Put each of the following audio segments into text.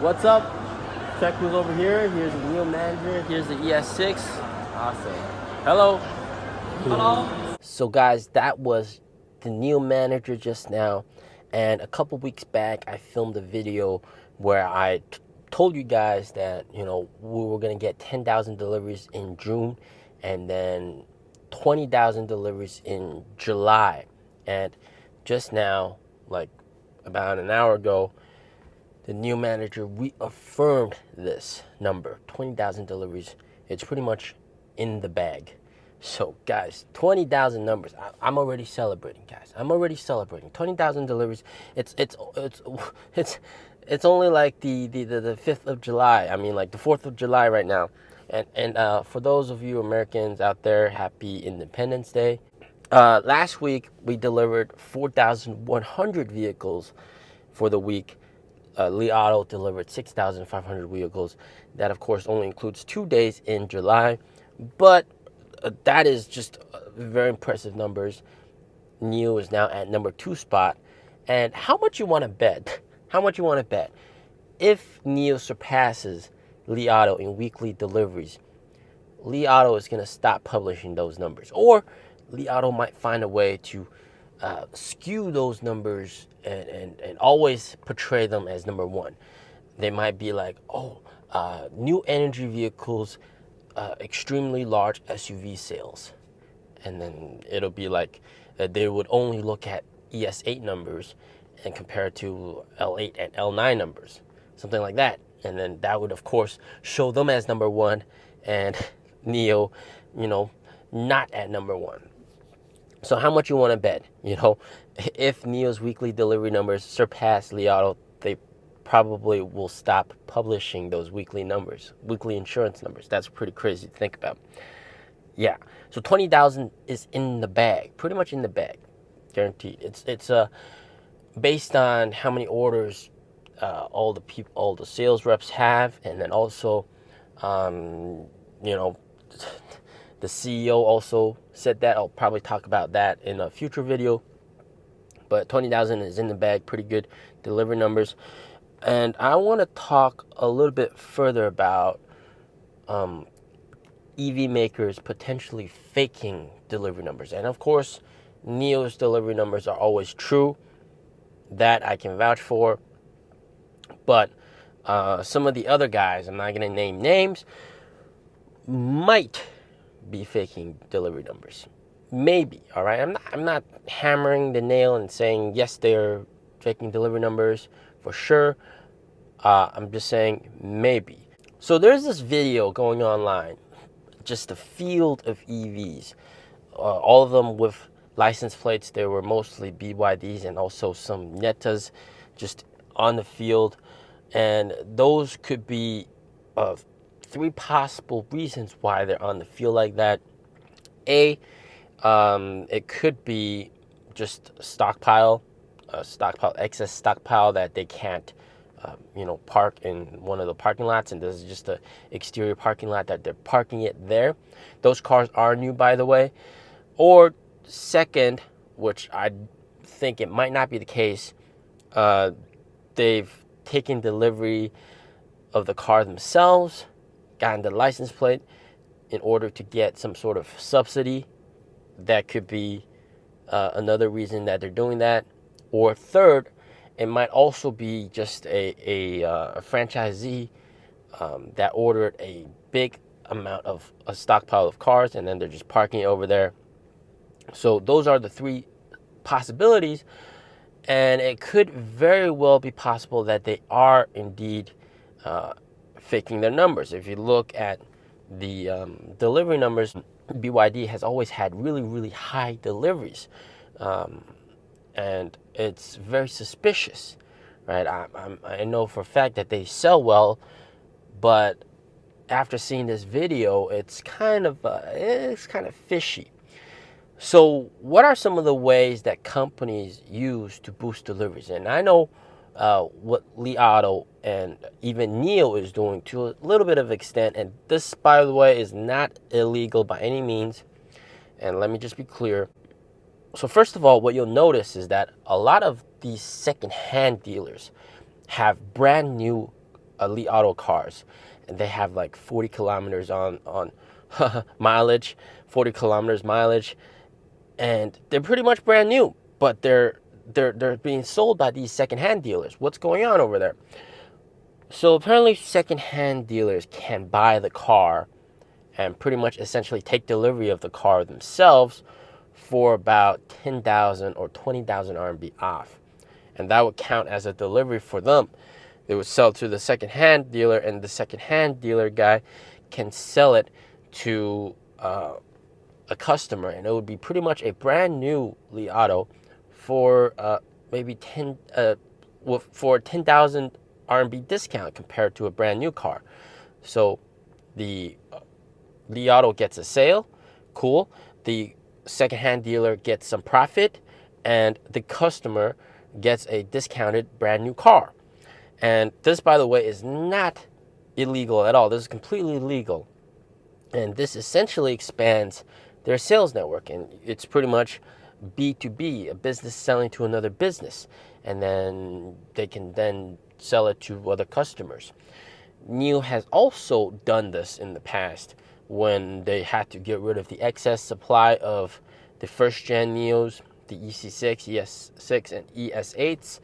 What's up? Check who's over here. Here's the NIO manager. Here's the ES6. Awesome. Hello. Hello. So guys, that was the NIO manager just now. And a couple weeks back, I filmed a video where I told you guys that, we were going to get 10,000 deliveries in June and then 20,000 deliveries in July. And just now, like about an hour ago, the NIO manager reaffirmed this number, 20,000 deliveries. It's pretty much in the bag. So guys, 20,000 numbers. I'm already celebrating, guys. I'm already celebrating. 20,000 deliveries. It's only like the 5th of July. I mean, like the 4th of July right now. And for those of you Americans out there, happy Independence Day. Last week we delivered 4,100 vehicles for the week. Li Auto delivered 6,500 vehicles. That, of course, only includes 2 days in July, but that is just very impressive numbers. NIO is now at number 2 spot. And how much you want to bet? How much you want to bet? If NIO surpasses Li Auto in weekly deliveries, Li Auto is going to stop publishing those numbers. Or Li Auto might find a way to skew those numbers and always portray them as number one. They might be like, new energy vehicles, extremely large SUV sales. And then it'll be like they would only look at ES8 numbers and compare it to L8 and L9 numbers, something like that. And then that would, of course, show them as number one and NIO, not at number one. So how much you want to bet? If NIO's weekly delivery numbers surpass Li Auto, they probably will stop publishing those weekly numbers, weekly insurance numbers. That's pretty crazy to think about. Yeah. So 20,000 is in the bag, pretty much in the bag, guaranteed. It's based on how many orders all the sales reps have, and then also, the CEO also said that. I'll probably talk about that in a future video. But 20,000 is in the bag, pretty good delivery numbers. And I want to talk a little bit further about EV makers potentially faking delivery numbers. And of course, NIO's delivery numbers are always true. That I can vouch for. But some of the other guys, I'm not going to name names, might be faking delivery numbers. Maybe, all right? I'm not hammering the nail and saying, yes, they're faking delivery numbers for sure. I'm just saying maybe. So there's this video going online, just a field of EVs, all of them with license plates. There were mostly BYDs and also some Nettas just on the field. And those could be 3 possible reasons why they're on the field like that. It could be just excess stockpile that they can't, park in one of the parking lots, and this is just the exterior parking lot that they're parking it there. Those cars are new, by the way. Or second, which I think it might not be the case, they've taken delivery of the car themselves, gotten the license plate in order to get some sort of subsidy. That could be another reason that they're doing that. Or third, it might also be just a franchisee that ordered a big amount of a stockpile of cars, and then they're just parking it over there. So those are the 3 possibilities, and it could very well be possible that they are indeed faking their numbers. If you look at the delivery numbers, BYD has always had really, really high deliveries, and it's very suspicious, right? I know for a fact that they sell well, but after seeing this video, it's kind of fishy. So what are some of the ways that companies use to boost deliveries? And I know what Li Auto and even NIO is doing to a little bit of extent. And this, by the way, is not illegal by any means. And let me just be clear. So first of all, what you'll notice is that a lot of these second-hand dealers have brand new Li Auto cars, and they have like 40 kilometers on mileage, 40 kilometers mileage, and they're pretty much brand new, but they're being sold by these secondhand dealers. What's going on over there? So apparently, secondhand dealers can buy the car and pretty much essentially take delivery of the car themselves for about 10,000 or 20,000 RMB off, and that would count as a delivery for them. They would sell to the secondhand dealer, and the secondhand dealer guy can sell it to a customer, and it would be pretty much a brand new Li Auto for maybe 10,000 RMB discount compared to a brand new car. So the Li Auto gets a sale, cool. The secondhand dealer gets some profit, and the customer gets a discounted brand new car. And this, by the way, is not illegal at all. This is completely legal. And this essentially expands their sales network. And it's pretty much B2B, a business selling to another business. And then they can then sell it to other customers. NIO has also done this in the past when they had to get rid of the excess supply of the first-gen NIOs, the EC6, ES6, and ES8s.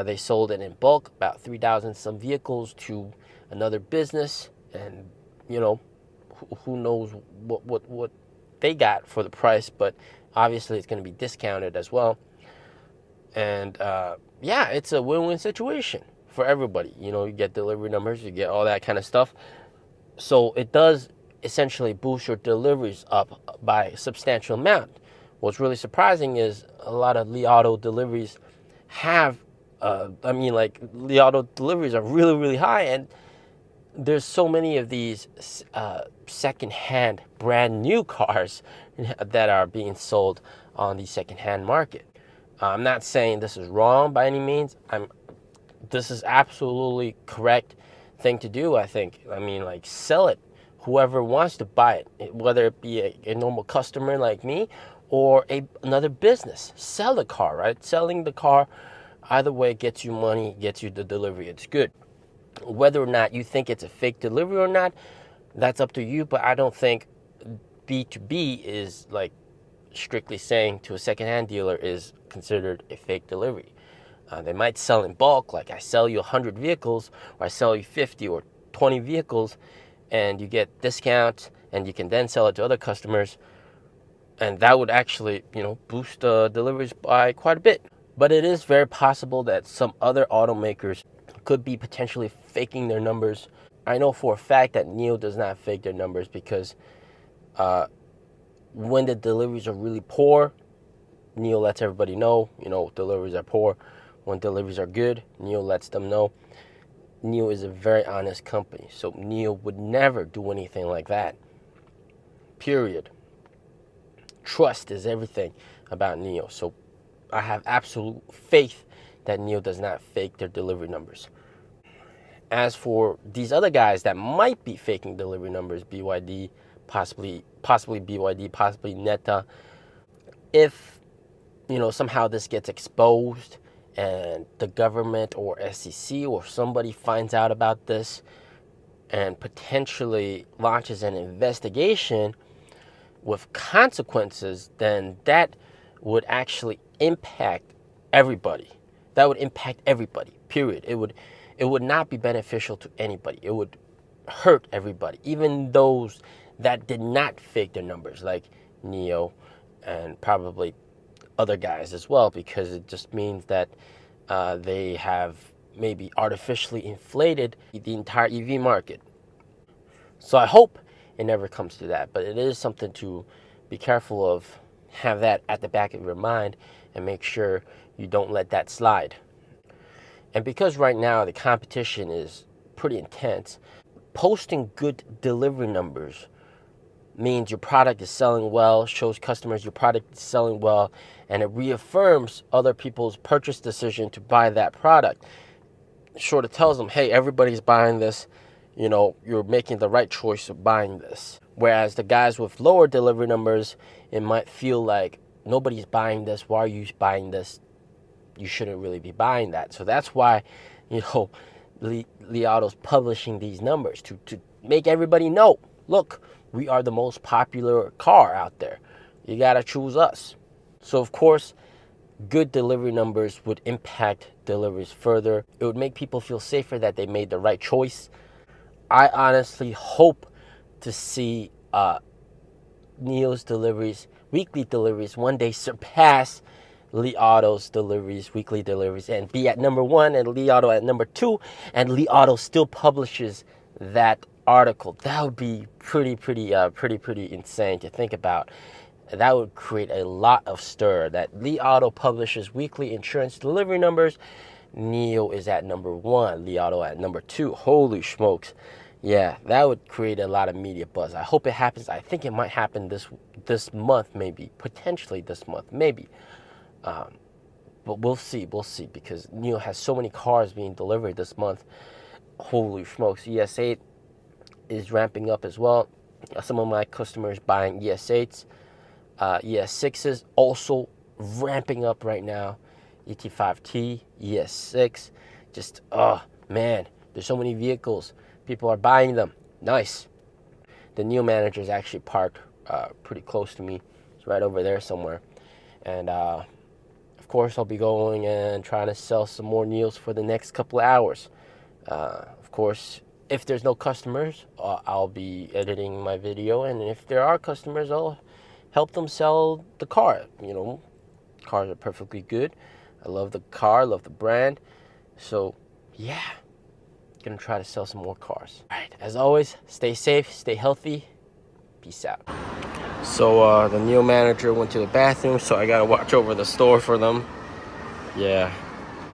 They sold it in bulk, about 3,000 some vehicles to another business, and who knows what they got for the price, but obviously it's going to be discounted as well. And yeah, it's a win-win situation for everybody. You get delivery numbers, you get all that kind of stuff. So it does essentially boost your deliveries up by a substantial amount. What's really surprising is a lot of Li Auto deliveries have Li Auto deliveries are really, really high, and there's so many of these second-hand, brand new cars that are being sold on the second-hand market. I'm not saying this is wrong by any means. This is absolutely correct thing to do, I think. Sell it. Whoever wants to buy it, whether it be a normal customer like me or another business, sell the car, right? Selling the car, either way, gets you money, gets you the delivery. It's good. Whether or not you think it's a fake delivery or not, that's up to you. But I don't think B2B is like strictly saying to a secondhand dealer is considered a fake delivery. They might sell in bulk, like I sell you 100 vehicles, or I sell you 50 or 20 vehicles, and you get discounts, and you can then sell it to other customers, and that would actually, boost deliveries by quite a bit. But it is very possible that some other automakers could be potentially faking their numbers. I know for a fact that NIO does not fake their numbers because when the deliveries are really poor, NIO lets everybody know, deliveries are poor. When deliveries are good, NIO lets them know. NIO is a very honest company, so NIO would never do anything like that. Period. Trust is everything about NIO, so I have absolute faith that NIO does not fake their delivery numbers. As for these other guys that might be faking delivery numbers, BYD, possibly BYD, possibly Neta, if somehow this gets exposed and the government or SEC or somebody finds out about this and potentially launches an investigation with consequences, then that would actually impact everybody. That would impact everybody, period. It would not be beneficial to anybody. It would hurt everybody, even those that did not fake their numbers, like NIO and probably other guys as well, because it just means that they have maybe artificially inflated the entire EV market. So I hope it never comes to that, but it is something to be careful of. Have that at the back of your mind and make sure you don't let that slide. And because right now the competition is pretty intense, posting good delivery numbers means your product is selling well, shows customers your product is selling well, and it reaffirms other people's purchase decision to buy that product. It sort of tells them, hey, everybody's buying this, you're making the right choice of buying this. Whereas the guys with lower delivery numbers, it might feel like nobody's buying this. Why are you buying this? You shouldn't really be buying that. So that's why, Li Auto's publishing these numbers to make everybody know, look, we are the most popular car out there. You gotta choose us. So of course, good delivery numbers would impact deliveries further. It would make people feel safer that they made the right choice. I honestly hope to see NIO's deliveries, weekly deliveries, one day surpass Li Auto's deliveries, weekly deliveries, and be at number 1 and Li Auto at number 2, and Li Auto still publishes that article. That would be pretty insane to think about. That would create a lot of stir. That Li Auto publishes weekly insurance delivery numbers. NIO is at number 1, Li Auto at number 2. Holy smokes. Yeah, that would create a lot of media buzz. I hope it happens. I think it might happen this month, maybe. Potentially this month, maybe. But we'll see, because NIO has so many cars being delivered this month. Holy smokes. ES8 is ramping up as well. Some of my customers buying ES8s. ES6s also ramping up right now. ET5T, ES6. Just, oh, man. There's so many vehicles. People are buying them. Nice. The NIO manager is actually parked pretty close to me. It's right over there somewhere. And of course, I'll be going and trying to sell some more NIOs for the next couple of hours. Of course, if there's no customers, I'll be editing my video. And if there are customers, I'll help them sell the car. You know, cars are perfectly good. I love the car, love the brand. So, yeah. Gonna try to sell some more cars. All right, as always, stay safe, stay healthy. Peace out. So the NIO manager went to the bathroom, so I gotta watch over the store for them. Yeah.